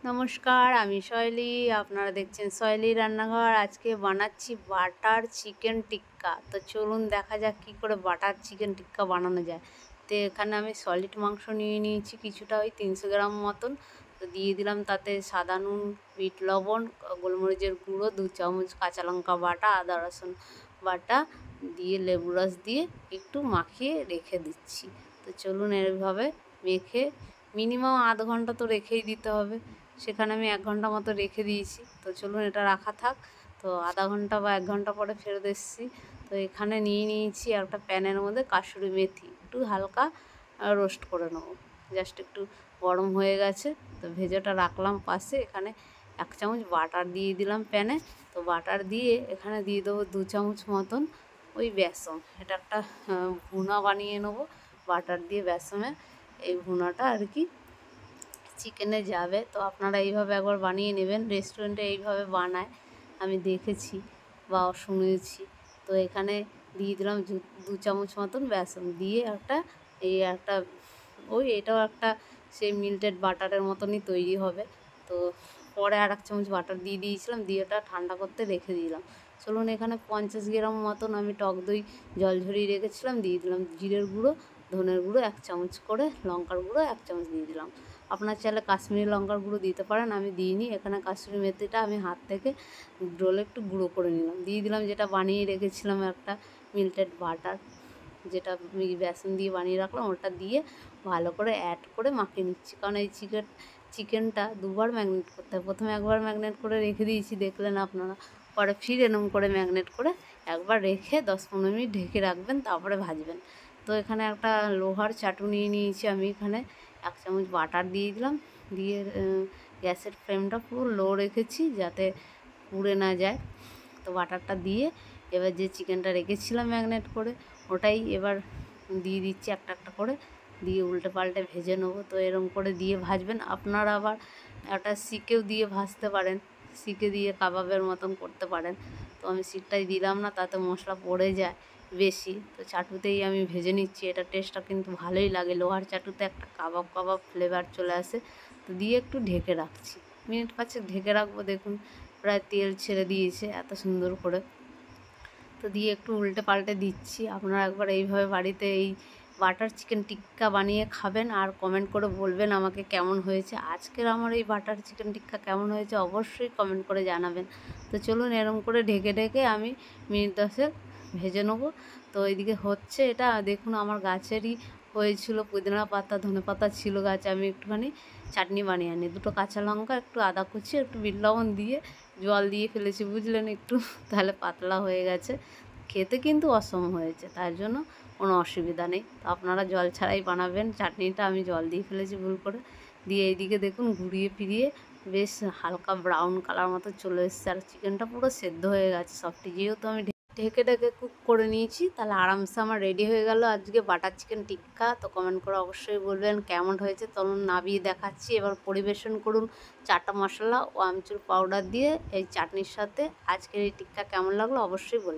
নমস্কার, আমি শৈলী। আপনারা দেখছেন শৈলী রান্নাঘর। আজকে বানাচ্ছি বাটার চিকেন টিক্কা। তো চলুন দেখা যাক কী করে বাটার চিকেন টিক্কা বানানো যায়। তো এখানে আমি সলিড মাংস নিয়ে নিয়েছি কিছুটা, ওই 300 গ্রাম মতন। তো দিয়ে দিলাম তাতে সাদা নুন, বিট লবণ, গোলমরিচের গুঁড়ো, 2 চামচ কাঁচা লঙ্কা বাটা, আদা রসুন বাটা দিয়ে লেবু রস দিয়ে একটু মাখিয়ে রেখে দিচ্ছি। তো চলুন এইভাবে মেখে মিনিমাম আধ ঘন্টা তো রেখেই দিতে হবে। সেখানে আমি 1 ঘন্টা মতো রেখে দিয়েছি। তো চলুন এটা রাখা থাক। তো আধা ঘন্টা বা 1 ঘন্টা পরে ফেরত এসেছি। তো এখানে নিয়ে নিয়েছি একটা প্যানের মধ্যে কাসুরি মেথি, একটু হালকা রোস্ট করে নেবো। জাস্ট একটু গরম হয়ে গেছে, তো ভেজেটা রাখলাম পাশে। এখানে 1 চামচ বাটার দিয়ে দিলাম প্যানে। তো বাটার দিয়ে এখানে দিয়ে দেবো 2 চামচ মতন ওই বেসন। এটা একটা ভুনা বানিয়ে নেবো বাটার দিয়ে বেসনের। এই ভুনাটা আর কি চিকেনে যাবে। তো আপনারা এইভাবে একবার বানিয়ে নেবেন। রেস্টুরেন্টে এইভাবে বানায়, আমি দেখেছি বা শুনেছি। তো এখানে দিয়ে দিলাম 2 চামচ মতন বেসন দিয়ে একটা এটাও একটা সেই মিল্টেড বাটারের মতনই তৈরি হবে। তো পরে আর 1 চামচ বাটার দিয়ে দিয়েছিলাম, দিয়ে ওটা ঠান্ডা করতে রেখে দিলাম। চলুন এখানে 50 গ্রাম মতন আমি টক দই জল ঝরিয়ে রেখেছিলাম, দিয়ে দিলাম জিরের গুঁড়ো, ধনের গুঁড়ো 1 চামচ করে, লঙ্কার গুঁড়ো 1 চামচ দিয়ে দিলাম। আপনার চাইলে কাশ্মীরি লঙ্কার গুঁড়ো দিতে পারেন, আমি দিইনি। এখানে কাশ্মীরি মেথিটা আমি হাত থেকে ডলে একটু গুঁড়ো করে নিলাম, দিয়ে দিলাম যেটা বানিয়ে রেখেছিলাম একটা মিল্টেড বাটার, যেটা আমি বেসন দিয়ে বানিয়ে রাখলাম, ওটা দিয়ে ভালো করে অ্যাড করে মাখিয়ে নিচ্ছি। কারণ এই চিকেনটা দুবার ম্যাগনেট করতে হয়। প্রথমে একবার ম্যাগনেট করে রেখে দিয়েছি, দেখলেন আপনারা। পরে ফির এরম করে ম্যাগনেট করে একবার রেখে 10-15 মিনিট ঢেকে রাখবেন, তারপরে ভাজবেন। তো এখানে একটা লোহার চাটু নিয়ে নিয়েছি আমি। এখানে 1 চামচ বাটার দিয়ে দিলাম, দিয়ে গ্যাসের ফ্লেমটা পুরো লো রেখেছি যাতে পুড়ে না যায়। তো বাটারটা দিয়ে এবার যে চিকেনটা রেখেছিলাম ম্যাগনেট করে, ওটাই এবার দিয়ে দিচ্ছি একটা একটা করে, দিয়ে উল্টে পাল্টে ভেজে নেবো। তো এরম করে দিয়ে ভাজবেন। আপনারা আবার একটা শিকেও দিয়ে ভাজতে পারেন, শিকে দিয়ে কাবাবের মতন করতে পারেন। তো আমি শিকটাই দিলাম না, তাতে মশলা পড়ে যায় বেশি। তো চাটুতেই আমি ভেজে নিচ্ছি। এটা টেস্টটা কিন্তু ভালোই লাগে। লোহার চাটুতে একটা কাবাব কাবাব ফ্লেভার চলে আসে। তো দিয়ে একটু ঢেকে রাখছি, মিনিট 5 ঢেকে রাখবো। দেখুন প্রায় তেল ছেড়ে দিয়েছে এত সুন্দর করে। তো দিয়ে একটু উল্টে পাল্টে দিচ্ছি। আপনারা একবার এইভাবে বাড়িতে এই বাটার চিকেন টিক্কা বানিয়ে খাবেন, আর কমেন্ট করে বলবেন আমাকে কেমন হয়েছে। আজকের আমার এই বাটার চিকেন টিক্কা কেমন হয়েছে অবশ্যই কমেন্ট করে জানাবেন। তো চলুন এরম করে ঢেকে ঢেকে আমি মিনিট 10 ভেজে নেবো। তো এইদিকে হচ্ছে এটা দেখুন, আমার গাছেরই হয়েছিল পুদিনা পাতা, ধনে পাতা ছিল গাছে। আমি একটুখানি চাটনি বানিয়ে আনি, 2টো কাঁচা লঙ্কা, একটু আদা কুচি, একটু বিট লবণ দিয়ে জল দিয়ে ফেলেছি, বুঝলেন একটু, তাহলে পাতলা হয়ে গেছে। খেতে কিন্তু অসম হয়েছে, তার জন্য কোনো অসুবিধা নেই। তো আপনারা জল ছাড়াই বানাবেন চাটনিটা। আমি জল দিয়ে ফেলেছি ভুল করে। দিয়ে এইদিকে দেখুন ঘুরিয়ে ফিরিয়ে বেশ হালকা ব্রাউন কালার মতো চলে এসেছে, আর চিকেনটা পুরো সেদ্ধ হয়ে গেছে সবটি। যেহেতু আমি ঢেকে ঢেকে কুক করে নিয়েছি, তাহলে আরামসে আমার রেডি হয়ে গেল আজকে বাটার চিকেন টিক্কা। তো কমেন্ট করে অবশ্যই বলবেন কেমন হয়েছে। তখন নাবিয়ে দেখাচ্ছি, এবার পরিবেশন করুন চাটা মশলা ও আমচুর পাউডার দিয়ে এই চাটনির সাথে। আজকের এই টিক্কা কেমন লাগলো অবশ্যই বলুন।